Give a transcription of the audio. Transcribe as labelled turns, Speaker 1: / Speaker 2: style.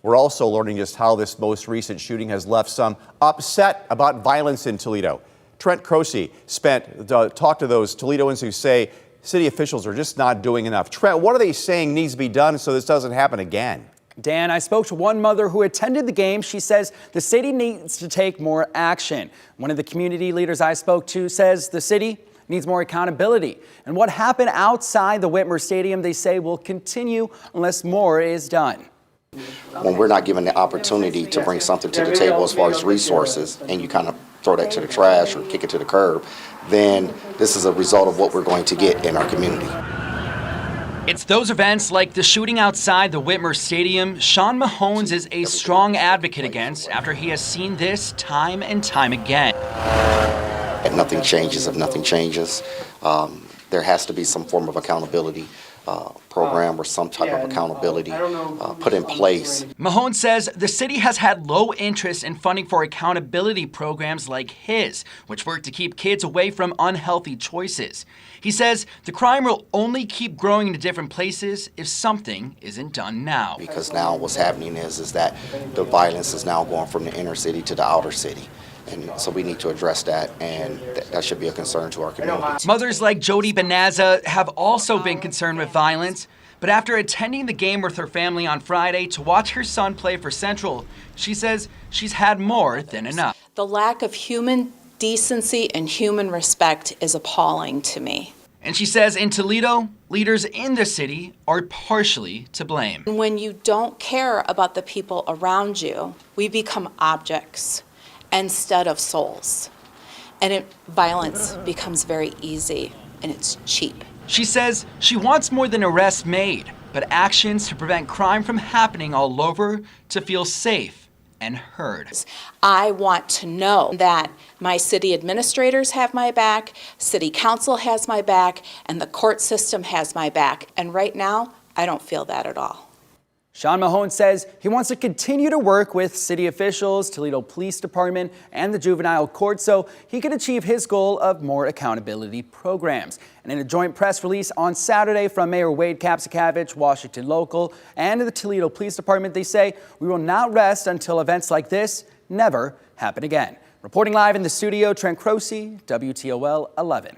Speaker 1: We're also learning just how this most recent shooting has left some upset about violence in Toledo. Trent Croce talked to those Toledoans who say city officials are just not doing enough. Trent, what are they saying needs to be done so this doesn't happen again?
Speaker 2: Dan, I spoke to one mother who attended the game. She says the city needs to take more action. One of the community leaders I spoke to says the city needs more accountability. And what happened outside the Whitmer Stadium, they say, will continue unless more is done.
Speaker 3: When we're not given the opportunity to bring something to the table as far as resources, and you kind of throw that to the trash or kick it to the curb, then this is a result of what we're going to get in our community.
Speaker 4: It's those events like the shooting outside the Whitmer Stadium Shawn Mahones is a strong advocate against after he has seen this time and time again.
Speaker 3: And nothing changes if nothing changes. There has to be some form of accountability program or some type of accountability put in place.
Speaker 4: Mahones says the city has had low interest in funding for accountability programs like his, which work to keep kids away from unhealthy choices. He says the crime will only keep growing into different places if something isn't done now.
Speaker 3: Because now what's happening is that the violence is now going from the inner city to the outer city. And so we need to address that, and that should be a concern to our community.
Speaker 4: Mothers like Jodie Banasza have also been concerned with violence, but after attending the game with her family on Friday to watch her son play for Central, she says she's had more than enough.
Speaker 5: The lack of human decency and human respect is appalling to me.
Speaker 4: And she says in Toledo, leaders in the city are partially to blame.
Speaker 5: When you don't care about the people around you, we become objects instead of souls. And violence becomes very easy and it's cheap.
Speaker 4: She says she wants more than arrests made, but actions to prevent crime from happening all over to feel safe and heard.
Speaker 5: I want to know that my city administrators have my back, city council has my back, and the court system has my back. And right now, I don't feel that at all.
Speaker 2: Shawn Mahones says he wants to continue to work with city officials, Toledo Police Department, and the juvenile court so he can achieve his goal of more accountability programs. And in a joint press release on Saturday from Mayor Wade Kapsakavich, Washington Local, and the Toledo Police Department, they say, "We will not rest until events like this never happen again." Reporting live in the studio, Trent Croce, WTOL 11.